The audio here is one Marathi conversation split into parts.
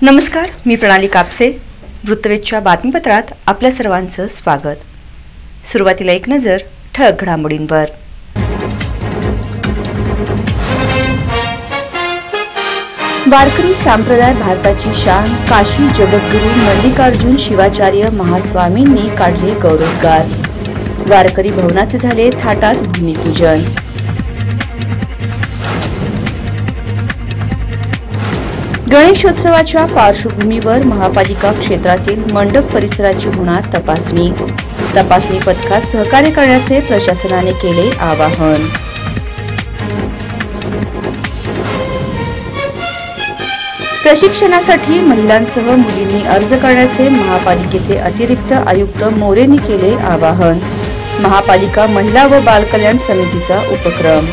नमस्कार, मी प्रणाली कापसे. वृत्तवेधच्या बातमीपत्रात आपल्या सर्वांचं स्वागत. सुरुवातीला एक नजर ठळक घडामोडींवर. वारकरी संप्रदाय भारताची शान. काशी जगद्गुरू मल्लिकार्जुन शिवाचार्य महास्वामींनी काढले गौरवोद्गार. वारकरी भवनाचे झाले थाटात भूमिपूजन. गणेशोत्सवाच्या पार्श्वभूमीवर महापालिका क्षेत्रातील मंडप परिसराची होणार तपासणी. तपासणी पथकास सहकार्य करण्याचे प्रशासनाने केले आवाहन. प्रशिक्षणासाठी महिलांसह मुलींनी अर्ज करण्याचे महापालिकेचे अतिरिक्त आयुक्त मोरेंनी केले आवाहन. महापालिका महिला व बाल कल्याण समितीचा उपक्रम.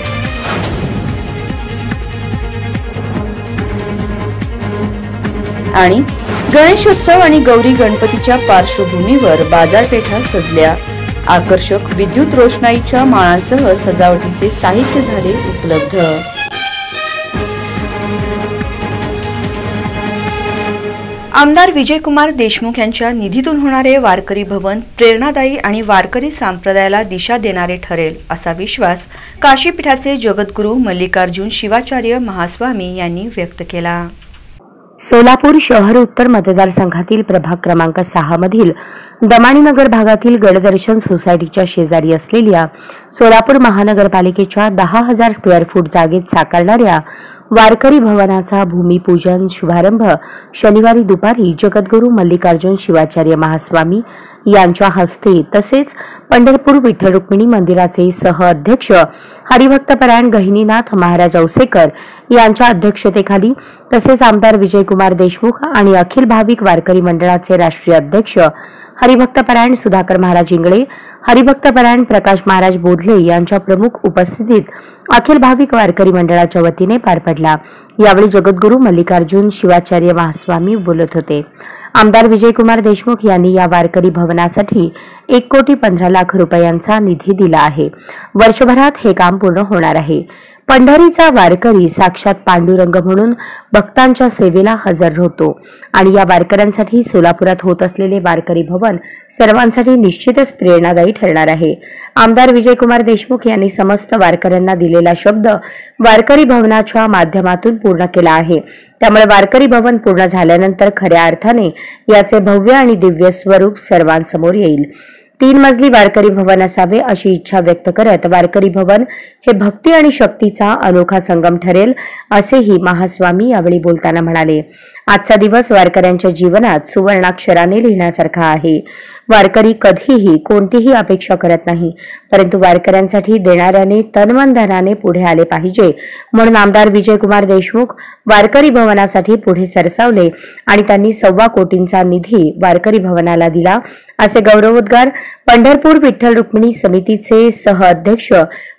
आणि गणेशोत्सव आणि गौरी गणपतीच्या पार्श्वभूमीवर बाजारपेठा सजल्या. आकर्षक विद्युत रोषणाईच्या माळांसह सजावटीचे साहित्य झाले उपलब्ध. आमदार विजयकुमार देशमुख यांच्या निधीतून होणारे वारकरी भवन प्रेरणादायी आणि वारकरी संप्रदायाला दिशा देणारे ठरेल असा विश्वास काशीपीठाचे जगद्गुरू मल्लिकार्जुन शिवाचार्य महास्वामी यांनी व्यक्त केला. सोलापूर शहर उत्तर मतदारसंघातील प्रभाग क्रमांक 6 मधील दमाणीनगर भागातील गणदर्शन सोसायटीच्या शेजारी असलेल्या सोलापूर महानगरपालिकेच्या 10,000 स्क्वेअर फूट जागेत साकारणाऱ्या वारकरी भवनाचा भूमिपूजन शुभारंभ शनिवारी दुपारी जगद्गुरू मल्लिकार्जुन शिवाचार्य महास्वामी यांच्या हस्ते तसेच पंढरपूर विठ्ठल रुक्मिणी मंदिराचे सह अध्यक्ष हरिभक्तपरायण गहिनीनाथ महाराज औसेकर यांच्या अध्यक्षतेखाली तसेच आमदार विजयकुमार देशमुख आणि अखिल भाविक वारकरी मंडळाचे राष्ट्रीय अध्यक्ष हरिभक्तपरायण सुधाकर महाराज इंगळे, हरिभक्तपरायण प्रकाश महाराज बोधले यांच्या प्रमुख उपस्थितीत अखिल भाविक वारकरी मंडळाच्या वतीने पार पडला. यावेळी जगद्गुरू मल्लिकार्जुन शिवाचार्य महास्वामी बोलत होते. आमदार विजयकुमार देशमुख यांनी या वारकरी भवनासाठी 1,15,00,000 रुपयांचा निधी दिला आहे. वर्षभरात हे काम पूर्ण होणार आहे. पंढरीचा वारकरी साक्षात पांडुरंग म्हणून भक्तांच्या सेवेला हजर होतो आणि या वारकऱ्यांसाठी सोलापुरात होत असलेले वारकरी भवन सर्वांसाठी निश्चितच प्रेरणादायी ठरणार आहे. आमदार विजयकुमार देशमुख यांनी समस्त वारकऱ्यांना दिलेला शब्द वारकरी भवनाच्या माध्यमातून पूर्ण केला आहे. त्यामुळे वारकरी भवन पूर्ण झाल्यानंतर खऱ्या अर्थाने याचे भव्य आणि दिव्य स्वरूप सर्वांसमोर येईल. 3 मजली वारकरी भवन असावे अशी इच्छा व्यक्त करत वारकरी भवन हे भक्ती आणि शक्तीचा अनोखा संगम ठरेल असेही महास्वामी यावेळी बोलताना म्हणाले. आजचा दिवस वारकऱ्यांच्या जीवनात सुवर्णाक्षराने लिहिण्यासारखा आहे. वारकरी कधीही कोणतीही अपेक्षा करत नाही, परंतु वारकऱ्यांसाठी देणाऱ्याने तनमन धनाने पुढे आले पाहिजे म्हणून आमदार विजयकुमार देशमुख वारकरी भवनासाठी पुढे सरसावले आणि त्यांनी 1.25 कोटींचा निधी वारकरी भवनाला दिला असे गौरवोद्गार पंढरपूर विठ्ठल रुक्मिणी समितीचे सह अध्यक्ष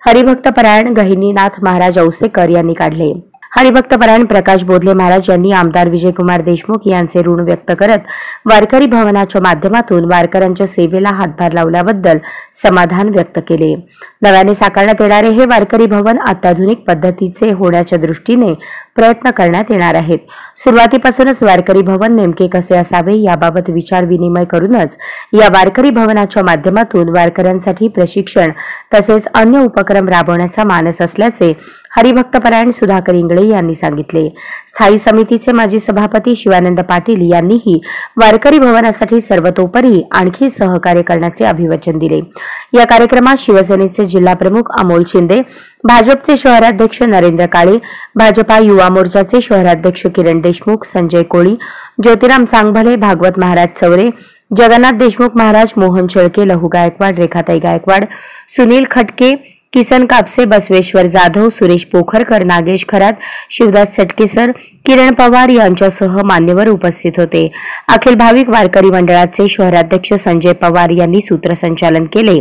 हरिभक्तपरायण गहिनीनाथ महाराज औसेकर यांनी काढले. हरिभक्तपरायण प्रकाश बोधले महाराज यांनी आमदार विजयकुमार देशमुख यांचे ऋण व्यक्त करत वारकरी भवनाच्या माध्यमातून वारकऱ्यांच्या सेवेला हातभार लावल्याबद्दल समाधान व्यक्त केले. नव्याने साकारण्यात येणारे हे वारकरी भवन अत्याधुनिक पद्धतीचे होण्याच्या दृष्टीने प्रयत्न करण्यात येणार आहेत. सुरुवातीपासूनच वारकरी भवन नेमके कसे असावे याबाबत विचार विनिमय करूनच या वारकरी भवनाच्या माध्यमातून वारकऱ्यांसाठी प्रशिक्षण तसेच अन्य उपक्रम राबवण्याचा मानस असल्याचे हरिभक्तपरायण सुधाकर इंगळे यांनी सांगितले. स्थायी समितीचे माजी सभापती शिवानंद पाटील यांनीही वारकरी भवनासाठी सर्वतोपरी आणखी सहकार्य करण्याचे अभिवचन दिले. या कार्यक्रमात शिवसेनेचे जिल्हा प्रमुख अमोल शिंदे, भाजपचे शहराध्यक्ष नरेंद्र काळे, भाजपा युवा मोर्चाचे शहराध्यक्ष किरण देशमुख, संजय कोळी, ज्योतिराम चांगभले, भागवत महाराज चौरे, जगन्नाथ देशमुख महाराज, मोहन शेळके, लहू गायकवाड, रेखाताई गायकवाड, सुनील खटके, किसन कापसे, बसवेश्वर जाधव, सुरेश पोखरकर, नागेश खरात, शिवदास सटकेसर, किरण पवार यांच्यासह मान्यवर उपस्थित होते. अखिल भाविक वारकरी मंडळाचे शहराध्यक्ष संजय पवार यांनी सूत्रसंचालन केले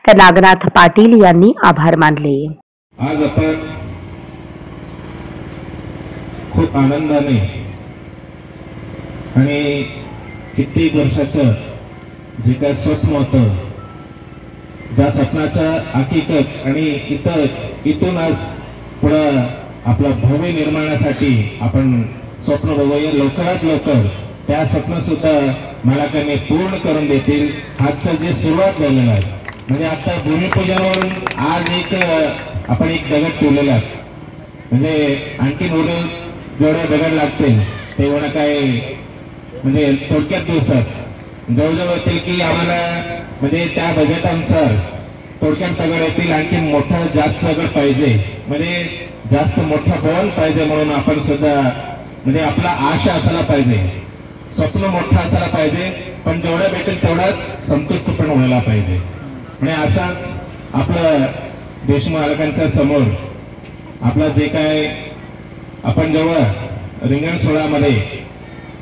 तर नागनाथ पाटील यांनी आभार मानले. आज आपण खूप आनंदाने आणि कित्येक वर्षाचं जे काय स्वप्न होतं त्या स्वप्नाचा हकीकत आणि इथून आज पुढे आपला भव्य निर्माणासाठी आपण स्वप्न बघूया, लवकरात लवकर त्या स्वप्न सुद्धा मालकांनी पूर्ण करून देतील. आजचं जे सुरुवात झालेलं आहे, म्हणजे आता भूमिपूजनावरून आज आपण एक दगड ठेवलेला आहे, म्हणजे आणखी जेवढे दगड लागतील तेवढं काय म्हणजे थोडक्यात दिवसात जवळजवळ येतील की आम्हाला म्हणजे त्या बजेटानुसार थोडक्यात दगड येतील. आणखी मोठा जास्त दगड पाहिजे, म्हणजे जास्त मोठा बॉल पाहिजे, म्हणून आपण सुद्धा म्हणजे आपला आशा असायला पाहिजे, स्वप्न मोठा असायला पाहिजे, पण जेवढं भेटेल तेवढाच संतुष्ट पण व्हायला पाहिजे. म्हणजे असाच आपलं देशमुख मालकांच्या समोर आपला जे काय आपण जेव्हा रिंगण सोहळ्यामध्ये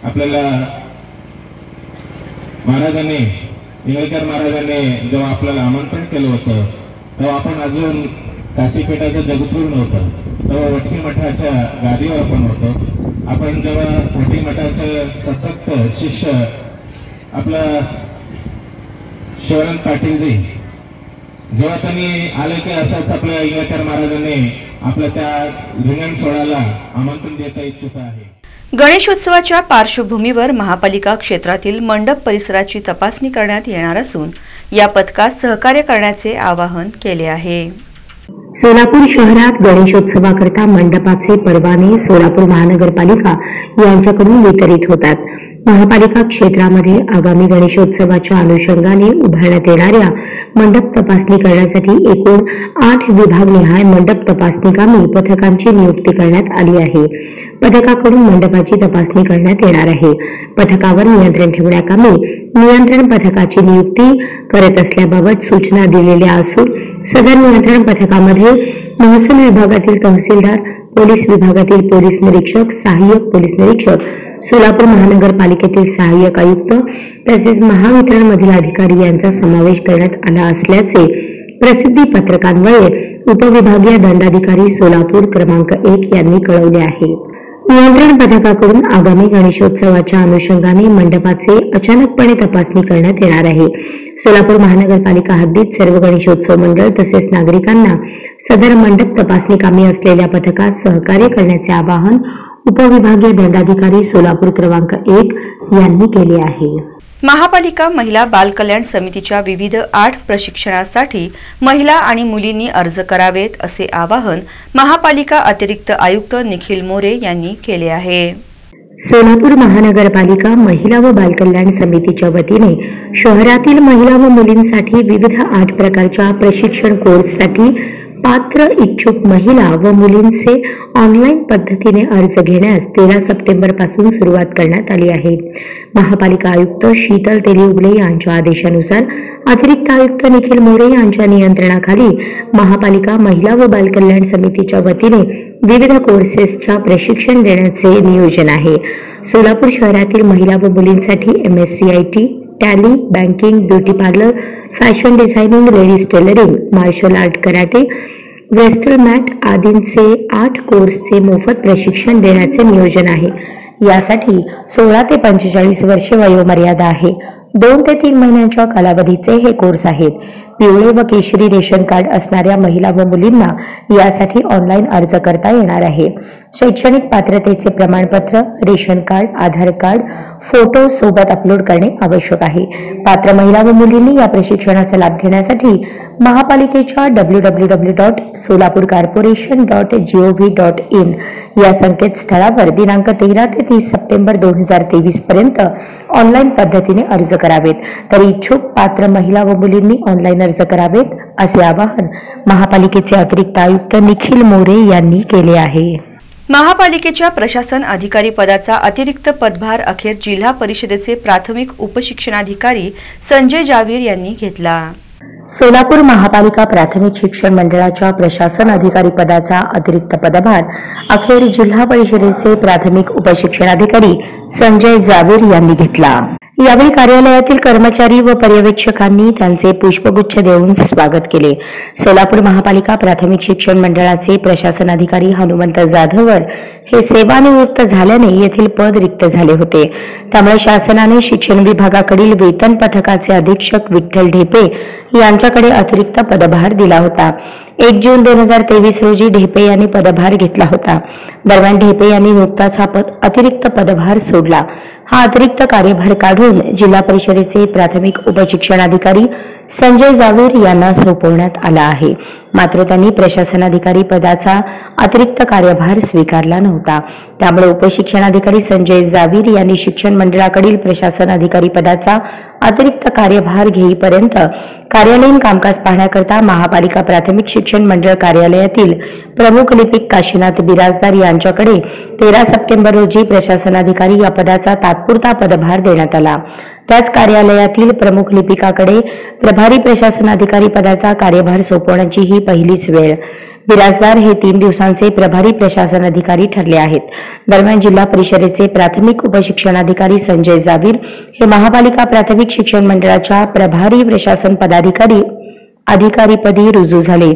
आपल्याला महाराजांनी इंगळकर महाराजांनी जेव्हा आपल्याला आमंत्रण केलं होतं तेव्हा आपण अजून काशीपीठाचं जगद्गुरू नव्हतं, तेव्हा वटकी मठाच्या गादीवर आपण होतो. आपण जेव्हा वटकी मठाचे सतत शिष्य आपला शिवानंद पाटीलजी जेव्हा त्यांनी आले की असंच आपल्या इंगळकर महाराजांनी आपल्या त्या रिंगण सोहळ्याला आमंत्रण देता इच्छुक आहे. गणेशोत्सवाच्या पार्श्वभूमीवर महापालिका क्षेत्रातील मंडप परिसराची तपासणी करण्यात येणार असून या पथकास सहकार्य करण्याचे आवाहन केले आहे. सोलापूर शहरात गणेशोत्सवाकरता मंडपाचे परवाने सोलापूर महानगरपालिका यांच्याकडून वितरित होतात. महापालिका क्षेत्रामध्ये आगामी गणेशोत्सवाच्या अनुषंगाने उभारण्यात येणाऱ्या मंडप तपासणी करण्यासाठी एकूण 8 विभागनिहाय मंडप तपासणी कामी पथकांची नियुक्ती करण्यात आली आहे. पथकाकडून मंडपाची तपासणी करण्यात येणार आहे. पथकावर नियंत्रण ठेवण्याकामी नियंत्रण पथकाची नियुक्ती करत असल्याबाबत सूचना दिलेल्या असून सदर नियंत्रण पथकामध्ये महसूल विभागातील तहसीलदार, पोलीस विभागातील पोलीस निरीक्षक, सहाय्यक पोलीस निरीक्षक, सोलापूर महानगरपालिकेतील सहाय्यक आयुक्त तसेच महावितरणमधील अधिकारी यांचा समावेश करण्यात आला असल्याचे प्रसिद्धी पत्रकान्वये उपविभागीय दंडाधिकारी सोलापूर क्रमांक 1 यांनी कळवले आहे. नियंत्रण पथकाकडून आगामी गणेशोत्सवाच्या अनुषंगाने मंडपाचे अचानकपणे तपासणी करण्यात येणार आहे. सोलापूर महानगरपालिका हद्दीत सर्व गणेशोत्सव मंडळ तसेच नागरिकांना सदर मंडप तपासणी कामी असलेल्या पथकास सहकार्य करण्याचे आवाहन उपविभागीय दंडाधिकारी सोलापूर क्रमांक 1 यांनी केले आहे. महापालिका महिला बाल कल्याण समितीच्या विविध 8 प्रशिक्षणासाठी महिला आणि मुलींनी अर्ज करावेत असे आवाहन महापालिका अतिरिक्त आयुक्त निखिल मोरे यांनी केले आहे. सोलापूर महानगरपालिका महिला व बालकल्याण समितीच्या वतीने शहरातील महिला व मुलींसाठी विविध 8 प्रकारच्या प्रशिक्षण कोर्ससाठी पात्र इच्छुक महिला व मुलींचे ऑनलाईन पद्धतीने अर्ज घेण्यास 13 सप्टेंबर पासून सुरुवात करण्यात आली आहे. महापालिका आयुक्त शीतल तेलीउगले यांच्या आदेशानुसार अतिरिक्त आयुक्त निखिल मोरे यांच्या नियंत्रणाखाली महापालिका महिला व बालकल्याण समितीच्या वतीने विविध कोर्सेसच्या प्रशिक्षण देण्याचे नियोजन आहे. सोलापूर शहरातील महिला व मुलींसाठी MSc Tally, banking, beauty parlour, fashion designing, ladies tailoring, martial art, karate, western मॅट आदींचे 8 कोर्सचे मोफत प्रशिक्षण देण्याचे नियोजन आहे. यासाठी 16 ते 45 वर्षे वयोमर्यादा आहे. 2 ते 3 महिन्यांच्या कालावधीचे हे कोर्स आहेत. पिवळे व केशरी रेशन कार्ड असणाऱ्या महिला व मुलींना यासाठी ऑनलाईन अर्ज करता येणार आहे. शैक्षणिक पात्रतेचे प्रमाणपत्र, रेशन कार्ड, आधार कार्ड, फोटो सोबत अपलोड करणे आवश्यक आहे. पात्र महिला व मुलींनी या प्रशिक्षणाचा लाभ घेण्यासाठी महापालिकेच्या www.solapurcorporation.gov.in या संकेतस्थळावर दिनांक 13 ते 30 सप्टेंबर 2023 पर्यंत ऑनलाईन पद्धतीने अर्ज करावेत. तर इच्छुक पात्र महिला व मुलींनी ऑनलाईन अर्ज करावेत असे आवाहन महापालिकेचे अतिरिक्त आयुक्त निखिल मोरे यांनी केले आहे. महापालिकेच्या प्रशासन अधिकारी पदाचा अतिरिक्त पदभार अखेर जिल्हा परिषदेचे प्राथमिक उपशिक्षणाधिकारी संजय जावीर यांनी घेतला. सोलापूर महापालिका प्राथमिक शिक्षण मंडळाच्या प्रशासन अधिकारी पदाचा अतिरिक्त पदभार अखेर जिल्हा परिषदेचे प्राथमिक उपशिक्षणाधिकारी संजय जावीर यांनी घेतला. यावेळी कार्यालयातील कर्मचारी व पर्यवेक्षकांनी त्यांचे पुष्पगुच्छ देऊन स्वागत केले। सोलापूर महापालिका प्राथमिक शिक्षण मंडळाचे प्रशासन अधिकारी हनुमंत जाधवर हे सेवानिवृत्त झाल्याने येथील पद रिक्त झाले होते। त्यामुळे शासनाने शिक्षण विभागाकडील वेतन पथकाचे अधीक्षक विठ्ठल ढेपे यांच्याकडे अतिरिक्त पदभार दिला होता। 1 जून 2023 रोजी ढेपे यांनी पदभार घेतला होता। दरम्यान ढेपे यांनी नुकताच हा अतिरिक्त पदभार सोडला। हा अतिरिक्त कार्यभार काढून जिल्हा परिषदेचे प्राथमिक उपशिक्षणाधिकारी संजय जावीर यांना सोपवण्यात आला आहे। मात्र त्यांनी प्रशासनाधिकारी पदाचा अतिरिक्त कार्यभार स्वीकारला नव्हता। त्यामुळे उपशिक्षणाधिकारी संजय जावीर यांनी शिक्षण मंडळाकडील प्रशासन अधिकारी पदाचा अतिरिक्त कार्यभार घेईपर्यंत कार्यालयीन कामकाज पाहण्याकरता महापालिका प्राथमिक शिक्षण मंडळ कार्यालयातील प्रमुख लिपिक काशीनाथ बिराजदार यांच्याकडे 13 सप्टेंबर रोजी प्रशासनाधिकारी या पदाचा तात्पुरता पदभार देण्यात आला। त्याच कार्यालयातील प्रमुख लिपिकाकडे प्रभारी प्रशासनाधिकारी पदाचा कार्यभार सोपवण्याची ही पहिलीच वेळ। बिराजदार हे 3 दिवसांचे प्रभारी प्रशासन अधिकारी ठरले आहेत। दरम्यान जिल्हा परिषदेचे प्राथमिक उपशिक्षणाधिकारी संजय जावीर हे महापालिका प्राथमिक शिक्षण मंडळाच्या प्रभारी प्रशासन अधिकारीपदी रुजू झाले।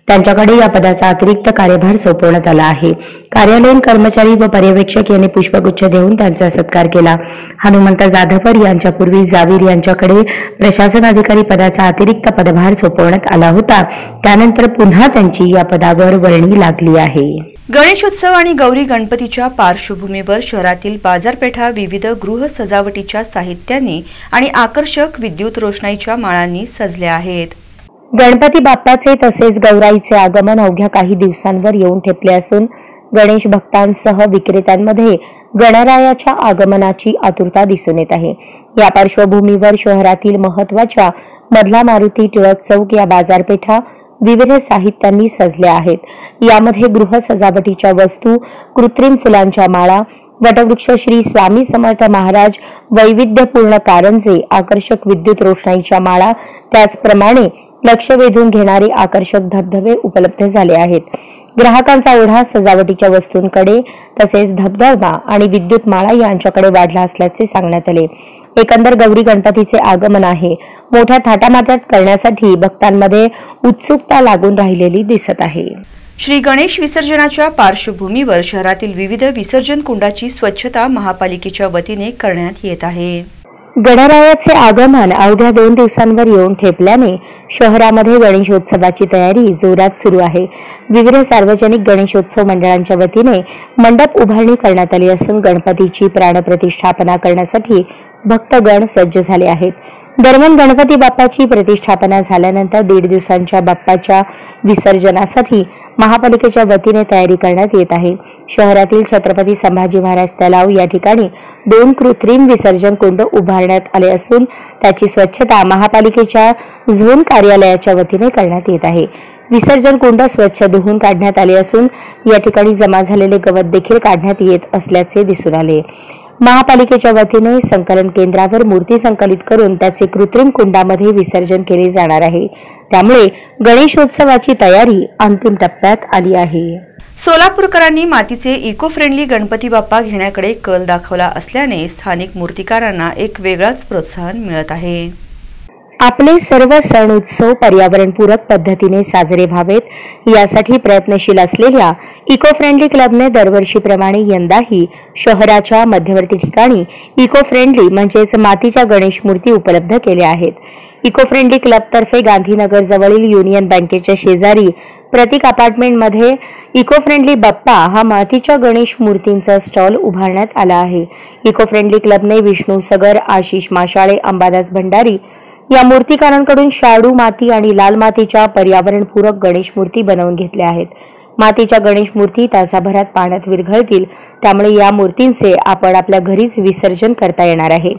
त्यांच्याकडे या पदाचा अतिरिक्त कार्यभार सोपवण्यात आला आहे। कार्यालयीन कर्मचारी व पर्यवेक्षक यांनी पुष्पगुच्छ देऊन त्यांचा सत्कार केला। हनुमंत जाधवर यांच्यापूर्वी जावीर यांच्याकडे प्रशासन अधिकारी पदाचा अतिरिक्त पदभार सोपवण्यात आला होता। त्यानंतर पुन्हा त्यांची या पदावर वर्णी लागली आहे। गणेशोत्सव आणि गौरी गणपतीच्या पार्श्वभूमीवर शहरातील बाजारपेठा विविध गृह सजावटीच्या साहित्यांनी आणि आकर्षक विद्युत रोषणाईच्या माळांनी सजल्या आहेत। गणपती बाप्पाचे तसेच गौराईचे आगमन अवघ्या काही दिवसांवर येऊन ठेपले असून गणेश भक्तांसह विक्रेत्यांमध्ये गणरायाच्या आगमनाची आतुरता दिसून येत आहे। या पार्श्वभूमीवर शहरातील महत्त्वाच्या मधला मारुती टिळक चौक या बाजारपेठा विविध साहित्यांनी सजल्या आहेत। यामध्ये गृह सजावटीच्या वस्तू, कृत्रिम फुलांच्या माळा, वटवृक्ष श्री स्वामी समर्थ महाराज, वैविध्यपूर्ण कारंजे, आकर्षक विद्युत रोषणाईच्या माळा, त्याचप्रमाणे लक्ष वेधून घेणारे आकर्षक धबधबे उपलब्ध झाले आहेत। ग्राहकांचा ओढा सजावटीच्या वस्तूंकडे तसेच धबधबा आणि विद्युत माळा यांच्याकडे वाढला असल्याचे सांगण्यात आले। एकंदर गौरी गणपतीचे आगमन आहे मोठ्या थाटामाटात करण्यासाठी भक्तांमध्ये उत्सुकता लागून राहिलेली दिसत आहे। श्री गणेश विसर्जनाच्या पार्श्वभूमीवर शहरातील विविध विसर्जन कुंडाची स्वच्छता महापालिकेच्या वतीने करण्यात येत आहे। गणरायाचे आगमन अवघ्या 2 दिवसांवर येऊन ठेपल्याने शहरामध्ये गणेशोत्सवाची तयारी जोरात सुरू आहे। विविध सार्वजनिक गणेशोत्सव मंडळांच्या वतीने मंडप उभारणी करण्यात आली असून गणपतीची प्राणप्रतिष्ठापना करण्यासाठी भक्तगण सज्ज झाले आहेत। दरम्यान गणपती बाप्पाची प्रतिष्ठापना झाल्यानंतर 1.5 दिवसांच्या बाप्पाच्या विसर्जनासाठी महापालिकेच्या वतीने तयारी करण्यात येत आहे। शहरातील छत्रपती संभाजी महाराज तलाव या ठिकाणी 2 कृत्रिम विसर्जन कुंड उभारण्यात आले असून त्याची स्वच्छता महापालिकेच्या झोन कार्यालयाच्या वतीने करण्यात येत आहे। विसर्जन कुंड स्वच्छ धुवून काढण्यात आले असून या ठिकाणी जमा झालेले गवत देखील काढण्यात येत असल्याचे दिसून आले। महापालिकेच्या वतीने संकलन केंद्रावर मूर्ती संकलित करून त्याचे कृत्रिम कुंडामध्ये विसर्जन केले जाणार आहे। त्यामुळे गणेशोत्सवाची तयारी अंतिम टप्प्यात आली आहे। सोलापूरकरांनी मातीचे इको फ्रेंडली गणपती बाप्पा घेण्याकडे कल दाखवला असल्याने स्थानिक मूर्तिकारांना एक वेगळाच प्रोत्साहन मिळत आहे। आपले सर्व सण उत्सव पर्यावरणपूरक पद्धतीने साजरे व्हावेत यासाठी प्रयत्नशील असलेल्या इको फ्रेंडली क्लबने दरवर्षीप्रमाणे यंदाही शहराच्या मध्यवर्ती ठिकाणी इको फ्रेंडली म्हणजेच मातीच्या गणेश मूर्ती उपलब्ध केल्या आहेत। इको फ्रेंडली क्लबतर्फे गांधीनगर जवळील युनियन बँकेच्या शेजारी प्रतीक अपार्टमेंटमध्ये इको फ्रेंडली बाप्पा हा मातीच्या गणेश मूर्तींचा स्टॉल उभारण्यात आला आहे। इको फ्रेंडली क्लबने विष्णू सगर, आशिष माशाळे, अंबादास भंडारी या मूर्तिकारांकडून शाडू माती आणि लाल मातीच्या पर्यावरणपूरक गणेश मूर्ती बनवून घेतल्या आहेत। मातीच्या गणेश मूर्ती तासाभरात पाण्यात विरघळतील, त्यामुळे या मूर्तींचे आपण आपल्या घरीच विसर्जन करता येणार आहे।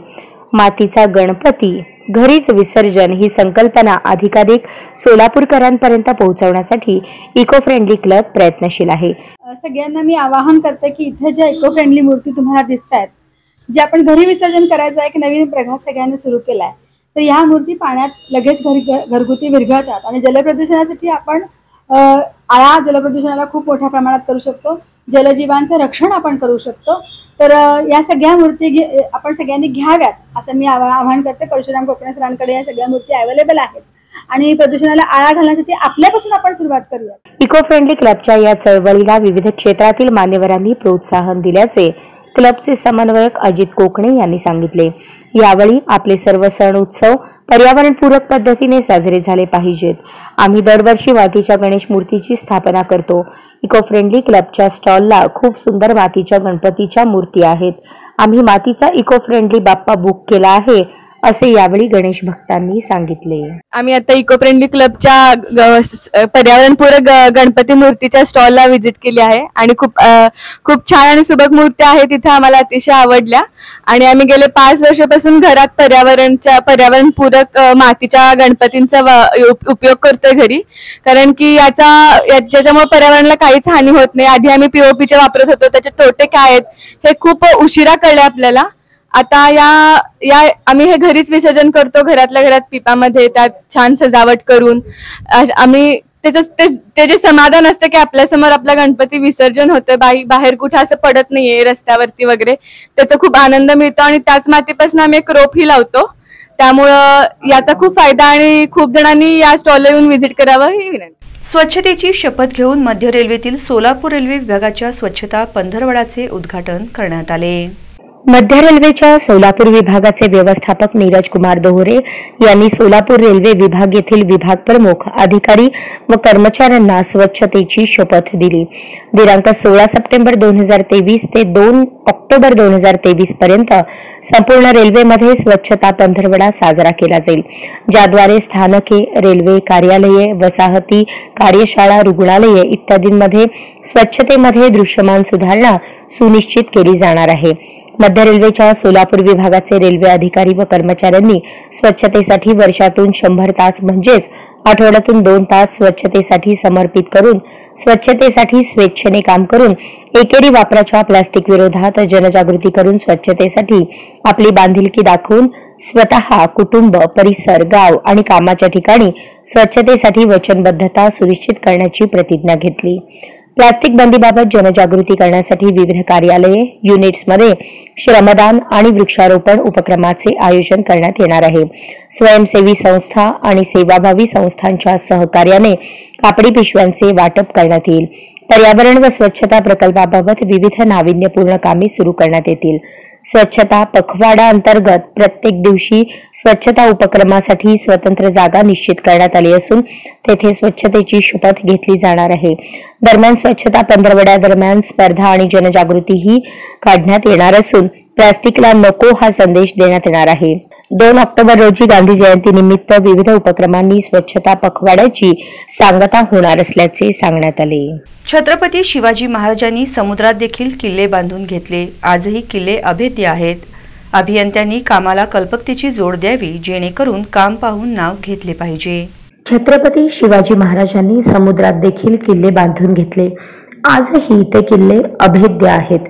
मातीचा गणपती घरीच विसर्जन ही संकल्पना अधिकाधिक सोलापूरकरांपर्यंत पोहोचवण्यासाठी इको फ्रेंडली क्लब प्रयत्नशील आहे। सगळ्यांना मी आवाहन करते की इथे ज्या इको फ्रेंडली मूर्ती तुम्हाला दिसतात, जे आपण घरी विसर्जन करायचं एक नवीन प्रघात सगळ्यांनी सुरू केलाय, तर ह्या मूर्ती पाण्यात लगेच घरगुती विरघळतात आणि जलप्रदूषणासाठी आपण आळा जलप्रदूषणाला खूप मोठ्या प्रमाणात करू शकतो। जलजीवांचं रक्षण आपण करू शकतो। तर या सगळ्या मूर्ती आपण सगळ्यांनी घ्याव्यात असं मी आवाहन करते. परशुराम कोकणे सरांकडे या सगळ्या मूर्ती अवेलेबल आहेत आणि प्रदूषणाला आळा घालण्यासाठी आपल्यापासून आपण सुरुवात करूया. इको फ्रेंडली क्लबच्या या चळवळीला विविध क्षेत्रातील मान्यवरांनी प्रोत्साहन दिल्याचे क्लबचे समन्वयक अजित कोकणे यांनी सांगितले. यावेळी आपले सर्व सण उत्सव पर्यावरणपूरक पद्धतीने साजरे झाले पाहिजेत. आम्ही दरवर्षी मातीच्या गणेश मूर्तीची स्थापना करतो. इको फ्रेंडली क्लबच्या स्टॉलला खूप सुंदर मातीच्या गणपतीच्या मूर्ती आहेत. आम्ही मातीचा इको फ्रेंडली बाप्पा बुक केला आहे असे यावेळी गणेश भक्तांनी सांगितले. आम्ही आता इको फ्रेंडली क्लबच्या पर्यावरणपूरक गणपती मूर्तीच्या स्टॉलला व्हिजिट केली आहे आणि खूप छान आणि सुबक मूर्त्या आहेत तिथे. आम्हाला अतिशय आवडल्या आणि आम्ही गेले 5 वर्षापासून घरात पर्यावरणपूरक मातीच्या गणपतींचा उपयोग करतोय घरी, कारण की याच्यामुळे पर्यावरणाला काहीच हानी होत नाही. आधी आम्ही पीओपीचे वापरत होतो, त्याचे तोटे काय आहेत हे खूप उशिरा कळले आपल्याला. आता आम्ही हे घरीच विसर्जन करतो, घरातल्या घरात पिपामध्ये, त्यात छान सजावट करून. आम्ही ते जे समाधान असतं की आपल्यासमोर आपला गणपती विसर्जन होतं, बाहेर कुठे असं पडत नाहीये रस्त्यावरती वगैरे, त्याचा खूप आनंद मिळतो आणि त्याच मातीपासून आम्ही एक रोप ही लावतो. त्यामुळं याचा खूप फायदा आणि खूप जणांनी या स्टॉलला येऊन व्हिजिट करावं ही विनंती. स्वच्छतेची शपथ घेऊन मध्य रेल्वेतील सोलापूर रेल्वे विभागाच्या स्वच्छता पंधरवड्याचे उद्घाटन करण्यात आले. मध्य रेल्वेच्या सोलापूर विभागाचे व्यवस्थापक नीरज कुमार दोहरे यांनी सोलापूर रेल्वे विभाग येथील विभाग प्रमुख, अधिकारी व कर्मचाऱ्यांना स्वच्छतेची शपथ दिली. दिनांक 16 सप्टेंबर 2023 ते 2 ऑक्टोबर 2023 पर्यंत संपूर्ण रेल्वेमध्ये स्वच्छता पंधरवडा साजरा केला जाईल, ज्याद्वारे स्थानके, रेल्वे कार्यालये, वसाहती, कार्यशाळा, रुग्णालये इत्यादींमध्ये स्वच्छतेमध्ये दृश्यमान सुधारणा सुनिश्चित केली जाणार आहे. मध्य रेल्वेच्या सोलापूर विभागाचे रेल्वे अधिकारी व कर्मचाऱ्यांनी स्वच्छतेसाठी वर्षातून 100 तास म्हणजेच आठवड्यातून 2 तास स्वच्छतेसाठी समर्पित करून स्वच्छतेसाठी स्वेच्छेने काम करून एकेरी वापराच्या प्लास्टिक विरोधात जनजागृती करून स्वच्छतेसाठी आपली बांधिलकी दाखवून स्वतः, कुटुंब, परिसर, गाव आणि कामाच्या ठिकाणी स्वच्छतेसाठी वचनबद्धता सुनिश्चित करण्याची प्रतिज्ञा घेतली. प्लास्टिक बंदीबाबत जनजागृती करण्यासाठी विविध कार्यालये, युनिट्समध्ये श्रमदान आणि वृक्षारोपण उपक्रमाचे आयोजन करण्यात येणार आहे. स्वयंसेवी संस्था आणि सेवाभावी संस्थांच्या सहकार्याने कापडी पिशव्यांचे वाटप करण्यात येईल. पर्यावरण व स्वच्छता प्रकल्पाबाबत विविध नाविन्यपूर्ण कामे सुरू करण्यात येतील. स्वच्छता पखवाडा अंतर्गत प्रत्येक दिवशी स्वच्छता उपक्रमासाठी स्वतंत्र जागा निश्चित करण्यात आली असून तेथे स्वच्छतेची शपथ घेतली जाणार आहे. दरम्यान स्वच्छता पंधरवड्या दरम्यान स्पर्धा आणि जनजागृतीही काढण्यात येणार असून प्लास्टिकला नको हा संदेश देण्यात येणार आहे. 2 ऑक्टोबर रोजी गांधी जयंती निमित्त विविध उपक्रमांनी स्वच्छता पखवाड्याची सांगता होणार असल्याचे सांगण्यात आले. छत्रपती शिवाजी महाराजांनी समुद्रात देखील किल्ले बांधून घेतले. आजही किल्ले अभेद्य आहेत. अभियंत्यांनी कामाला कल्पकतेची जोड द्यावी, जेणेकरून काम पाहून नाव घेतले पाहिजे. छत्रपती शिवाजी महाराजांनी समुद्रात देखील किल्ले बांधून घेतले. आजही ते किल्ले अभेद्य आहेत.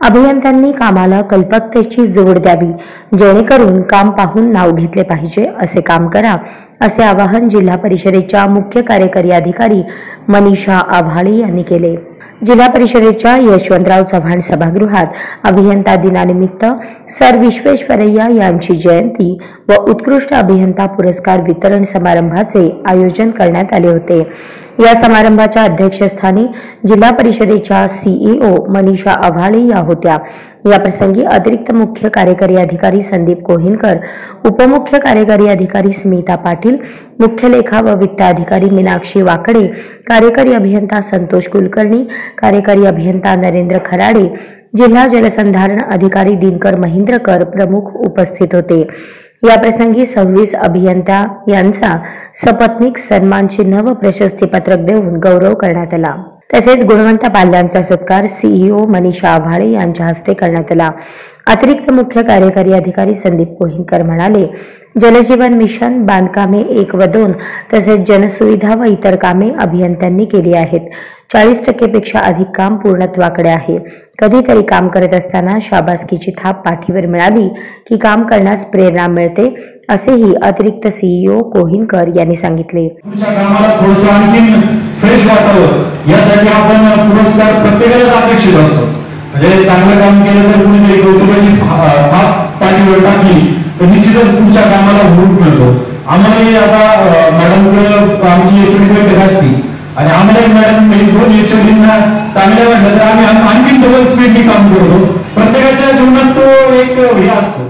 अभियंत्यांनी कामाला कल्पकतेची जोड द्यावी, जेणेकरून काम पाहून नाव घेतले पाहिजे. असे काम करा, असे आवाहन जिल्हा परिषदेच्या मुख्य कार्यकारी अधिकारी मनीषा आव्हाळे यांनी केले. जिल्हा परिषदेच्या यशवंतराव चव्हाण सभागृहात अभियंता दिनानिमित्त सर विश्वेश्वरय्या यांची जयंती व उत्कृष्ट अभियंता पुरस्कार वितरण समारंभाचे आयोजन करण्यात आले होते. या समारंभाच्या अध्यक्षस्थानी जिल्हा परिषदेच्या सीईओ मनीषा आव्हाळे या होत्या. या प्रसंगी अतिरिक्त मुख्य कार्यकारी अधिकारी संदीप कोहिनकर, उपमुख्य कार्यकारी अधिकारी स्मिता पाटील, मुख्य लेखा व वित्त अधिकारी मीनाक्षी वाकडे, कार्यकारी अभियंता संतोष कुलकर्णी, कार्यकारी अभियंता नरेंद्र खराडे, जिल्हा जलसंधारण अधिकारी दिनकर महिंद्रकर प्रमुख उपस्थित होते. या प्रसंगी 26 अभियंता यांचा सपत्नीक सन्मान चिन्ह व प्रशस्ती पत्रक देऊन गौरव करण्यात आला. तसेच गुणवंत पाल्यांचा सत्कार सीईओ मनीषा आव्हाळे यांच्या हस्ते करण्यात आला. अतिरिक्त मुख्य कार्यकारी अधिकारी संदीप कोहिनकर म्हणाले, जलजीवन मिशन, बांधकामे 1 व 2 तसेच जनसुविधा व इतर कामे अभियंत्यांनी केली आहेत. 40% पेक्षा अधिक काम पूर्णत्वाकडे आहे. कधीतरी काम करत असताना शाबासकीची थाप पाठीवर मिळाली की काम करण्यास प्रेरणा मिळते, असेही अतिरिक्त सीईओ कोहिनकर यांनी सांगितले. फ्रेश वाटावं यासाठी आपण पुरस्कार प्रत्येकाला अपेक्षित असतो. म्हणजे चांगलं काम केलं तर कुणीतरी कौतुकाची थाप पाठीवर टाकली तर निश्चितच पुढच्या कामाला हुरूप मिळतो. आम्हालाही आता मॅडमकडे आमची एचओडी बैठक असती आणि आम्हाला मॅडम 2 एचओडींना चांगल्या वाटलं तर आम्ही आणखी डबल स्पीडनी काम करतो. प्रत्येकाच्या जीवनात तो एक हे असतो.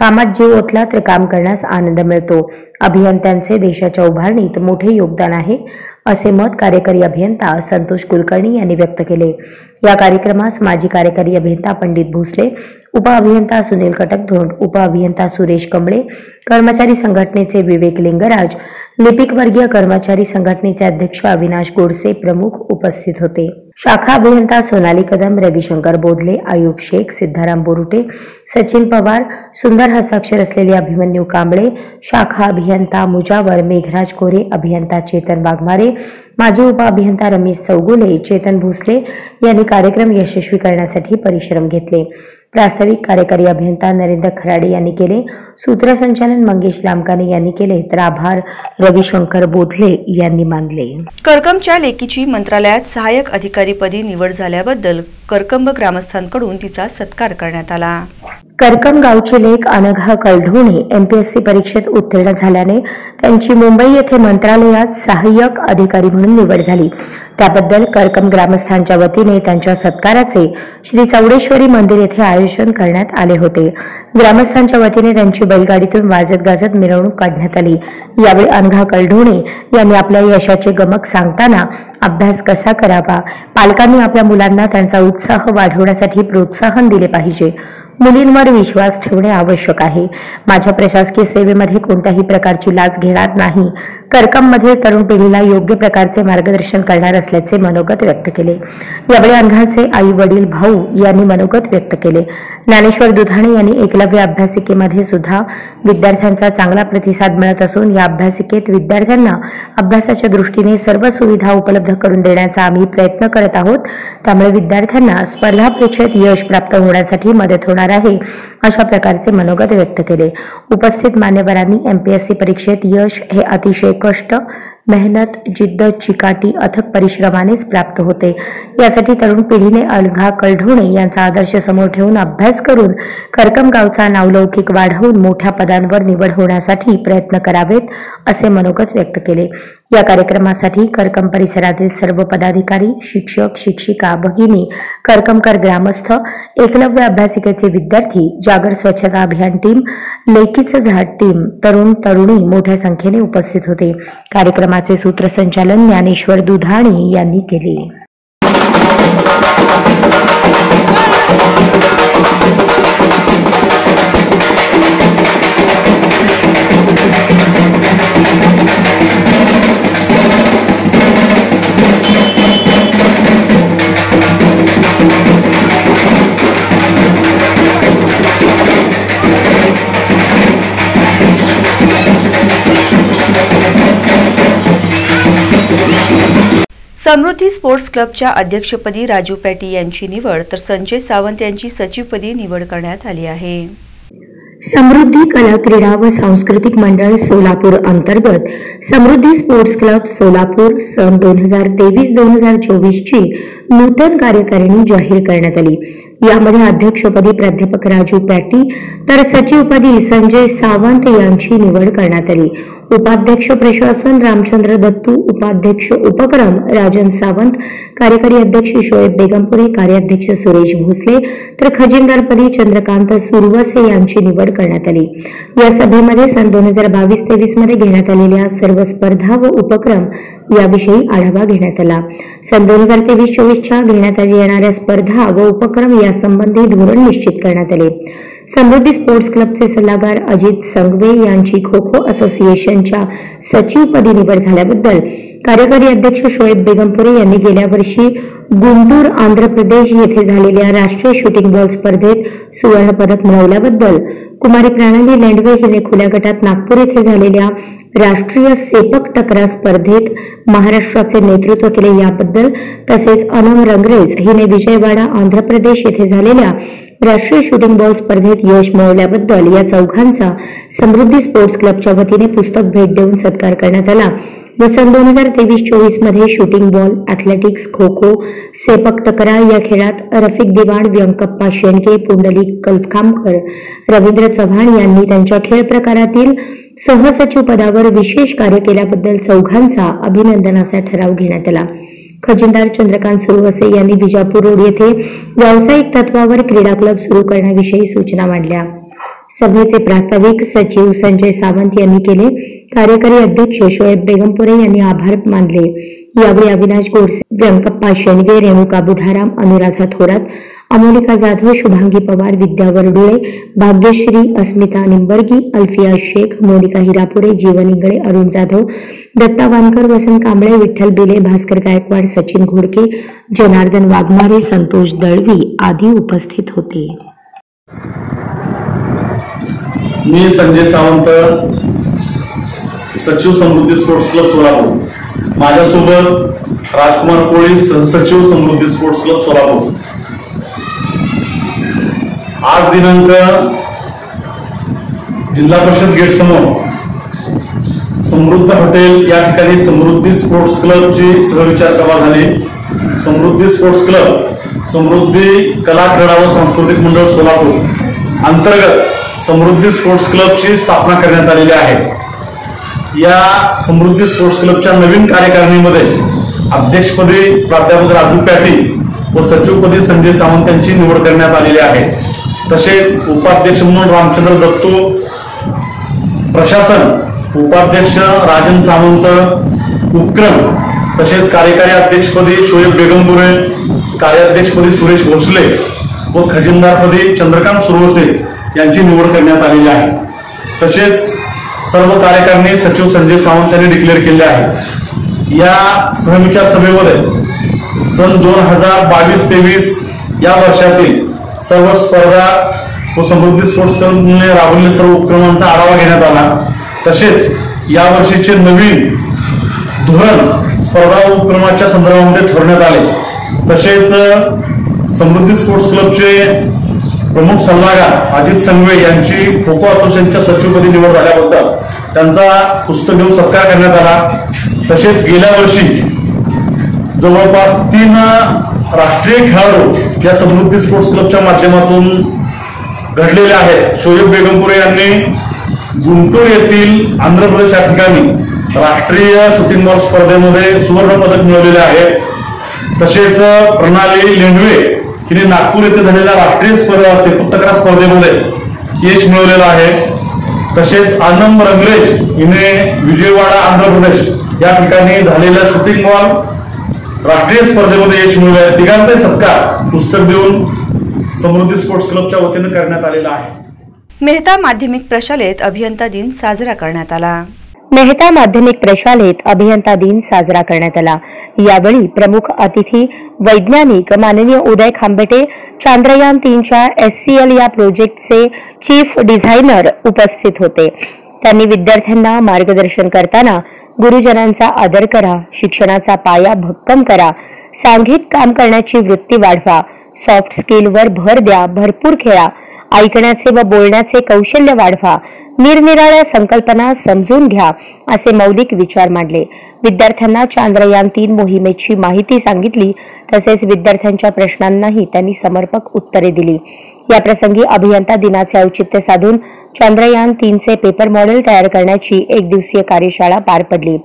कामात जीव ओतला तर काम करण्यास आनंद मिळतो. अभियंत्यांचे देशाच्या उभारणीत मोठे योगदान आहे असे मत कार्यकारी अभियंता संतोष कुलकर्णी यांनी व्यक्त केले. या कार्यक्रमास माजी कार्यकारी अभियंता पंडित भोसले, उपअभियंता सुनील कटकधोंड, उपअभियंता सुरेश कमळे, कर्मचारी संघटनेचे विवेक लिंगराज, लिपिक वर्गीय कर्मचारी संघटनेचे अध्यक्ष अविनाश गोडसे प्रमुख उपस्थित होते. शाखा अभियंता सोनाली कदम, रविशंकर बोधले, आयुब शेख, सिद्धाराम बोरुटे, सचिन पवार, सुंदर हस्ताक्षर असलेले अभिमन्यू कांबळे, शाखा अभियंता मुजावर, मेघराज कोरे, अभियंता चेतन वाघमारे, माजी उपअभियंता रमेश चौगुले, चेतन भोसले यांनी कार्यक्रम यशस्वी करण्यासाठी परिश्रम घेतले. प्रास्ताविक कार्यकारी अभियंता नरेंद्र खराडे यांनी केले. सूत्रसंचालन मंगेश लामकाने यांनी केले तर आभार रविशंकर बोधले यांनी मानले. करकंबच्या लेकीची मंत्रालयात सहाय्यक अधिकारीपदी निवड झाल्याबद्दल करकंब ग्रामस्थांकडून तिचा सत्कार करण्यात आला. करकंब गावचे लेक अनघा कलढोणे एमपीएससी परीक्षेत उत्तीर्ण झाल्याने त्यांची मुंबई येथे मंत्रालयात सहाय्यक अधिकारी म्हणून निवड झाली. त्याबद्दल करकंब ग्रामस्थांच्या वतीने त्यांच्या सत्काराचे श्री चौडेश्वरी मंदिर येथे आयोजन करण्यात आले होते. ग्रामस्थांच्या वतीने त्यांची बैलगाडीतून वाजत गाजत मिरवणूक काढण्यात आली. यावेळी अनघा कलढोणे यांनी आपल्या यशाचे गमक सांगताना अभ्यास कसा करावा, पालकांनी आपल्या मुलांना त्यांचा उत्साह वाढवण्यासाठी प्रोत्साहन दिले पाहिजे, मुलींवर विश्वास ठेवणे आवश्यक आहे, माझ्या प्रशासकीय सेवेमध्ये कोणत्याही प्रकारची लाच घेणार नाही, करकंबमधील तरुण पिढीला योग्य प्रकारचे मार्गदर्शन करणार असल्याचे मनोगत व्यक्त केले. यावेळी अनघाचे आई वडील भाऊ यांनी मनोगत व्यक्त केले. ज्ञानेश्वर दुधाणे यांनी एकलव्य अभ्यासिकेमध्ये सुद्धा विद्यार्थ्यांचा चांगला प्रतिसाद मिळत असून या अभ्यासिकेत विद्यार्थ्यांना अभ्यासाच्या दृष्टीने सर्व सुविधा उपलब्ध करून देण्याचा आम्ही प्रयत्न करत आहोत. त्यामुळे विद्यार्थ्यांना स्पर्धा परीक्षेत यश प्राप्त होण्यासाठी मदत होणार आहे अशा प्रकारचे मनोगत व्यक्त केले. उपस्थित मान्यवरांनी एमपीएससी परीक्षेत यश हे अतिशय कष्ट, मेहनत, जिद्द, चिकाटी, अथक परिश्रमानेच प्राप्त होते. यासाठी तरुण पिढीने अनघा कलढोणे यांचा आदर्श समोर ठेवून अभ्यास करून करकंब गावचा नावलौकिक वाढवून मोठ्या पदांवर निवड होण्यासाठी प्रयत्न करावेत असे मनोगत व्यक्त केले. या कार्यक्रमासाठी करकंब परिसरातील सर्व पदाधिकारी, शिक्षक, शिक्षिका, भगिनी, करकंबकर ग्रामस्थ, एकलव्य अभ्यासिकेचे विद्यार्थी, जागर स्वच्छता अभियान टीम, लेकीचं झाड टीम, तरुण तरुणी मोठ्या संख्येने उपस्थित होते. कार्यक्रमाचे सूत्रसंचालन ज्ञानेश्वर दुधाणे यांनी केले. समृद्धी स्पोर्ट्स क्लबच्या अध्यक्षपदी राजू पॅटी यांची निवड तर संजय सावंत यांची सचिवपदी निवड करण्यात आली आहे. समृद्धी कला क्रीडा व सांस्कृतिक मंडळ सोलापूर अंतर्गत समृद्धी स्पोर्ट्स क्लब सोलापूर सन 2023-2024 ची नूतन कार्यकारिणी जाहीर करण्यात आली. यामध्ये अध्यक्षपदी प्राध्यापक राजू पॅटी तर सचिवपदी संजय सावंत यांची निवड करण्यात आली. उपाध्यक्ष प्रशासन रामचंद्र दत्तू, उपाध्यक्ष उपक्रम राजन सावंत, कार्यकारी अध्यक्ष शोएब बेगमपुरे, कार्याध्यक्ष सुरेश भोसले तर खजिनदारपदी चंद्रकांत सुरवसे यांची निवड करण्यात आली. या सभेमध्ये सन 2022-23 मध्ये घेण्यात आलेल्या सर्व स्पर्धा व उपक्रम याविषयी आढावा घेण्यात आला. सन 2023-24च्या घेण्यात येणाऱ्या स्पर्धा व उपक्रम यासंबंधी धोरण निश्चित करण्यात आले. समृद्धी स्पोर्ट्स क्लबचे सल्लागार अजित संघवे यांची खो खो असोसिएशनच्या सचिवपदी निवड झाल्याबद्दल कार्यकारी अध्यक्ष शोएब बेगमपुरे यांनी गेल्या वर्षी गुंटूर आंध्र प्रदेश येथे झालेल्या राष्ट्रीय शूटिंग बॉल स्पर्धेत सुवर्ण पदक मिळवल्याबद्दल, कुमारी प्रणाली लेंडवे हिने खुल्या गटात नागपूर येथे झालेल्या राष्ट्रीय सेपक टकरा स्पर्धेत महाराष्ट्राचे नेतृत्व केले याबद्दल, तसेच अनम रंगरेज हिने विजयवाडा आंध्र प्रदेश येथे झालेल्या राष्ट्रीय शूटिंग बॉल स्पर्धेत यश मिळवल्याबद्दल या चौघांचा समृद्धी स्पोर्ट्स क्लबच्या वतीने पुस्तक भेट देऊन सत्कार करण्यात आला. व सन 2023-24 मध्ये shooting ball, athletics, kho kho, sepak टकरा या खेळात रफिक दिवाण, व्यंकप्पा शेंडके, पुंडलिक कलखामकर, रवींद्र चव्हाण यांनी त्यांच्या खेळ प्रकारातील सहसचिव पदावर विशेष कार्य केल्याबद्दल चौघांचा अभिनंदनाचा ठराव घेण्यात आला. खजिनदार चंद्रकांत सुरवसे यांनी विजापूर रोड येथे व्यावसायिक तत्वावर क्रीडा क्लब सुरू करण्याविषयी सूचना मांडल्या. सभेचे प्रास्ताविक सचिव संजय सावंत यांनी केले. कार्यकारी अध्यक्ष शोएब बेगमपुरे यांनी आभार मानले. यावेळी अविनाश गोडसे, व्यंकप्पा शेंडगे, रेणुका बुधाराम, अनुराधा थोरात, अमोलिका जाधव, शुभांगी पवार, विद्या वरडुळे, भाग्यश्री, अस्मिता निंबर्गी, अल्फिया शेख, मोनिका हिरापुरे, जीवन इंगळे, अरुण जाधव, दत्ता वानकर, वसंत कांबळे, विठ्ठल बिले, भास्कर गायकवाड, सचिन घोडके, जनार्दन वाघमारे, संतोष दळवी आदी उपस्थित होते. मी संजय सावंत, सचिव समृद्धी स्पोर्ट्स क्लब सोलापूर. माझ्यासोबत राजकुमार कोळी, सहसचिव समृद्धी स्पोर्ट्स क्लब सोलापूर. आज दिनांक जिल्हा परिषद गेट समोर समृद्ध हॉटेल या ठिकाणी समृद्धी स्पोर्ट्स क्लबची सहविचार सभा झाली. समृद्धी स्पोर्ट्स क्लब समृद्धी कला क्रीडा व सांस्कृतिक मंडळ सोलापूर अंतर्गत समृद्धी स्पोर्ट्स क्लबची स्थापना करण्यात आलेली आहे. या समृद्धी स्पोर्ट्स क्लबच्या नवीन कार्यकारिणीमध्ये अध्यक्षपदी प्राध्यापक राजू पॅटी व सचिवपदी संजय सावंत यांची निवड करण्यात आलेली आहे. तसेच उपाध्यक्ष म्हणून रामचंद्र दत्तू, प्रशासन उपाध्यक्ष राजन सावंत, उपक्रम, तसेच कार्यकारी अध्यक्षपदी शोएब बेगमपुरे, कार्याध्यक्षपदी सुरेश भोसले व खजिनदारपदी चंद्रकांत सुरवसे यांची निवड करण्यात आलेली आहे. तसेच सर्व कार्यकारिणी सचिव संजय सावंत यांनी डिक्लेअर केले आहे. या सहविचार सभेमध्ये सन 2022-23 या वर्षातील सर्व स्पर्धा व समृद्धी स्पोर्ट्स क्लबने राबवलेल्या सर्व उपक्रमांचा आढावा घेण्यात आला. तसेच या वर्षीचे नवीन धोरण स्पर्धा व उपक्रमाच्या संदर्भामध्ये ठरवण्यात आले. तसेच समृद्धी स्पोर्ट्स क्लबचे प्रमुख सल्लागार अजित संघवे यांची खो खो असोसिएशनच्या सचिवपदी निवड झाल्याबद्दल त्यांचा पुस्तक देऊन सत्कार करण्यात आला. तसेच गेल्या वर्षी जवळपास 3 राष्ट्रीय खेळाडू या समृद्धी स्पोर्ट्स क्लबच्या माध्यमातून घडलेले आहेत. शोएब बेगमपुरे यांनी गुंटूर येथील आंध्र प्रदेश या ठिकाणी राष्ट्रीय शूटिंग बॉल स्पर्धेमध्ये सुवर्ण पदक मिळवलेले आहे. तसेच प्रणाली लेंडवे हिने नागपूर येथे झालेल्या राष्ट्रीय स्पर्धा सेपक स्पर्धेमध्ये यश मिळवलेलं आहे. तसेच आनंद रंगरेज हिने विजयवाडा आंध्र प्रदेश या ठिकाणी झालेल्या शूटिंग बॉल राष्ट्रीय स्पर्धेमध्ये यश मिळवले. तिघांचाही सत्कार पुस्तक देऊन समृद्धी स्पोर्ट्स क्लबच्या वतीने करण्यात आलेला आहे. मेहता माध्यमिक प्रशालेत अभियंता दिन साजरा करण्यात आला. मेहता माध्यमिक प्रशालेत अभियंता दिन साजरा करण्यात आला. यावेळी प्रमुख अतिथी वैज्ञानिक माननीय उदय खांबेटे, चांद्रयान 3च्या SCL या प्रोजेक्टचे चीफ डिझायनर उपस्थित होते. त्यांनी विद्यार्थ्यांना मार्गदर्शन करताना गुरुजनांचा आदर करा, शिक्षणाचा पाया भक्कम करा, सांघिक काम करण्याची वृत्ती वाढवा, सॉफ्ट स्किलवर भर द्या, भरपूर खेळा, ऐकण्याचे व बोलण्याचे कौशल्य वाढवा, निरनिराळ्या संकल्पना समजून घ्या असे मौलिक विचार मांडले. विद्यार्थ्यांना चांद्रयान 3 मोहिमेची माहिती सांगितली. तसेच विद्यार्थ्यांच्या प्रश्नांनाही त्यांनी समर्पक उत्तरे दिली. या प्रसंगी अभियंता दिनाचे औचित्य साधून चांद्रयान 3चे पेपर मॉडेल तयार करण्याची 1 दिवसीय कार्यशाळा पार पडली.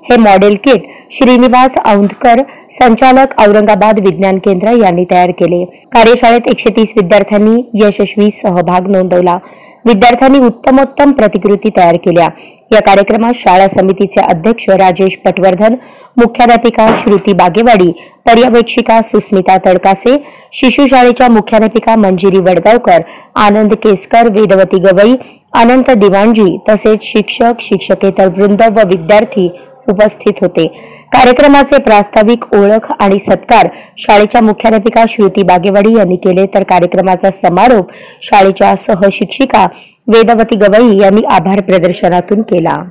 हे मॉडेल किट श्रीनिवास औंधकर, संचालक औरंगाबाद विज्ञान केंद्र यांनी तयार केले. कार्यशाळेत 130 विद्यार्थ्यांनी यशस्वी सहभाग नोंदवला. विद्यार्थ्यांनी उत्तमोत्तम प्रतिकृती तयार केल्या. या कार्यक्रमात शाळा समितीचे अध्यक्ष राजेश पटवर्धन, मुख्याध्यापिका श्रुती बागेवाडी, पर्यवेक्षिका सुस्मिता तडकासे, शिशुशाळेच्या मुख्याध्यापिका मंजिरी वडगावकर, आनंद केसकर, वेदवती गवई, अनंत दिवाणजी तसेच शिक्षक, शिक्षकेतर वृंद व विद्यार्थी उपस्थित होते. कार्यक्रमाचे प्रास्ताविक, ओळख आणि सत्कार शाळेच्या मुख्याध्यापिका श्रुती बागेवाडी यांनी केले. तर कार्यक्रमाचा समारोप शाळेच्या सहशिक्षिका वेदवती गवई यांनी आभार प्रदर्शनातून केला.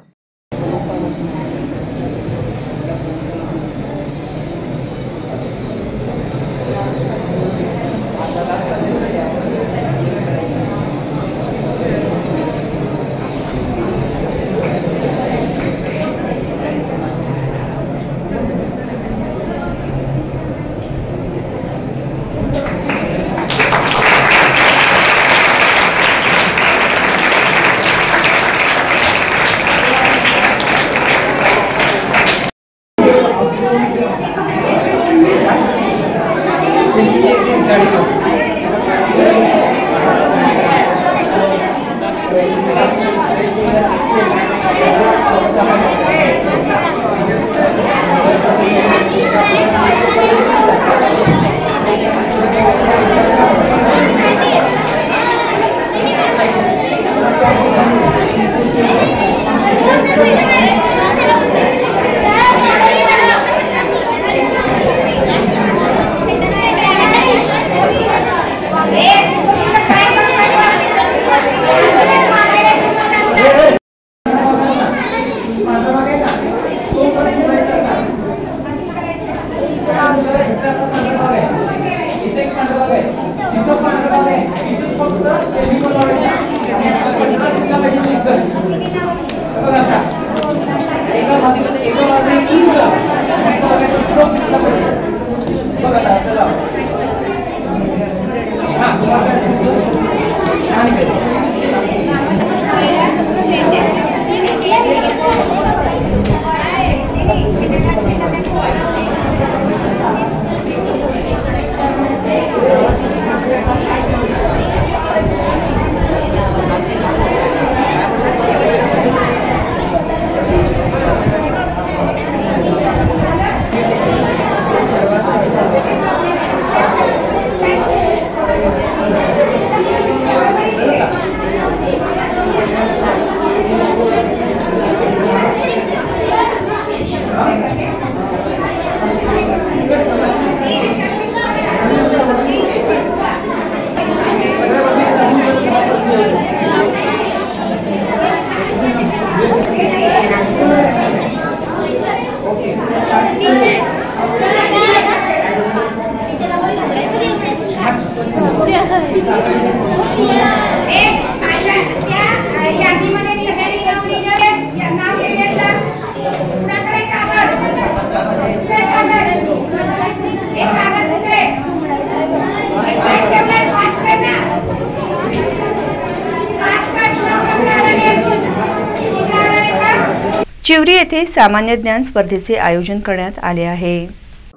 चिवरी येथे सामान्य ज्ञान स्पर्धेचे आयोजन करण्यात आले आहे।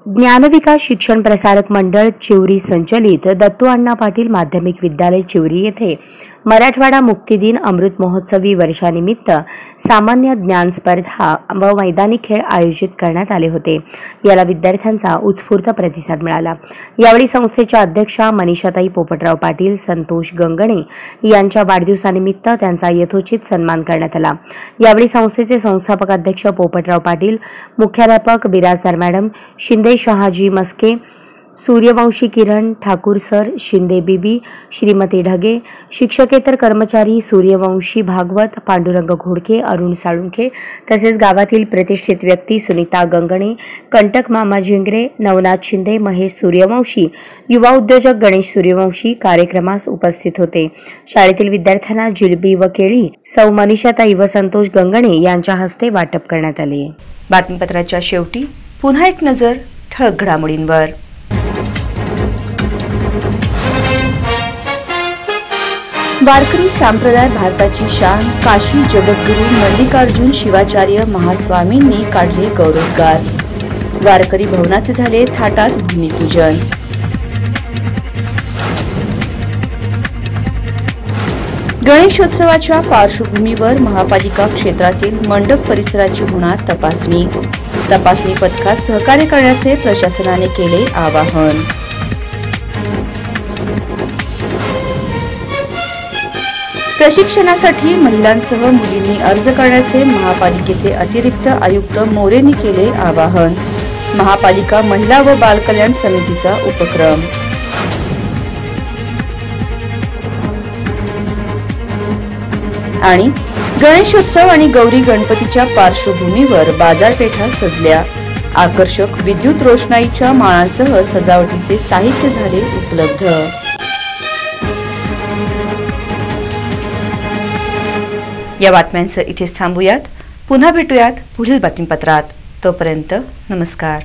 ज्ञानविकास शिक्षण प्रसारक मंडळ चिवरी संचलित दत्तू अण्णा पाटील माध्यमिक विद्यालय चिवरी येथे मराठवाडा मुक्तीदिन अमृत महोत्सवी वर्षानिमित्त सामान्य ज्ञान स्पर्धा व मैदानी खेळ आयोजित करण्यात आले होते। याला विद्यार्थ्यांचा उत्स्फूर्त प्रतिसाद मिळाला। यावेळी संस्थेच्या अध्यक्षा मनीषाताई पोपटराव पाटील, संतोष गंगणे यांच्या वाढदिवसानिमित्त त्यांचा यथोचित सन्मान करण्यात आला। यावेळी संस्थेचे संस्थापक अध्यक्ष पोपटराव पाटील, मुख्याध्यापक बिराजदार मॅडम, शिंदे शहाजी मस्के, सूर्यवंशी किरण ठाकूर सर, शिंदे बीबी, श्रीमती ढगे, शिक्षकेतर कर्मचारी सूर्यवंशी भागवत, पांडुरंग घोडके, अरुण साळुंखे तसेच गावातील प्रतिष्ठित व्यक्ती सुनीता गंगणे, कंटक मामा झिंगरे, नवनाथ शिंदे, महेश सूर्यवंशी, युवा उद्योजक गणेश सूर्यवंशी कार्यक्रमास उपस्थित होते। शाळेतील विद्यार्थ्यांना जिलबी व केळी सौ मनीषाताई व संतोष गंगणे यांच्या हस्ते वाटप करण्यात आले। बातमीपत्राच्या शेवटी पुन्हा एक नजर ठळक घडामोडींवर। वारकरी संप्रदाय भारताची शान, काशी जगद्गुरू मल्लिकार्जुन शिवाचार्य महास्वामींनी काढले गौरवोद्गार। वारकरी भवनाचे झाले थाटात भूमिपूजन। गणेशोत्सवाच्या पार्श्वभूमीवर महापालिका क्षेत्रातील मंडप परिसराची होणार तपासणी। तपासणी पथकास सहकार्य करण्याचे प्रशासनाने केले आवाहन। प्रशिक्षणासाठी महिलांसह मुलींनी अर्ज करण्याचे महापालिकेचे अतिरिक्त आयुक्त मोरेंनी केले आवाहन। महापालिका महिला व बाल कल्याण समितीचा उपक्रम। आणि गणेशोत्सव आणि गौरी गणपतीच्या पार्श्वभूमीवर बाजारपेठा सजल्या। आकर्षक विद्युत रोषणाईच्या माळांसह सजावटीचे साहित्य झाले उपलब्ध। या बातम्यांचं इथेच थांबूयात। पुन्हा भेटूयात पुढील बातमीपत्रात। तोपर्यंत नमस्कार।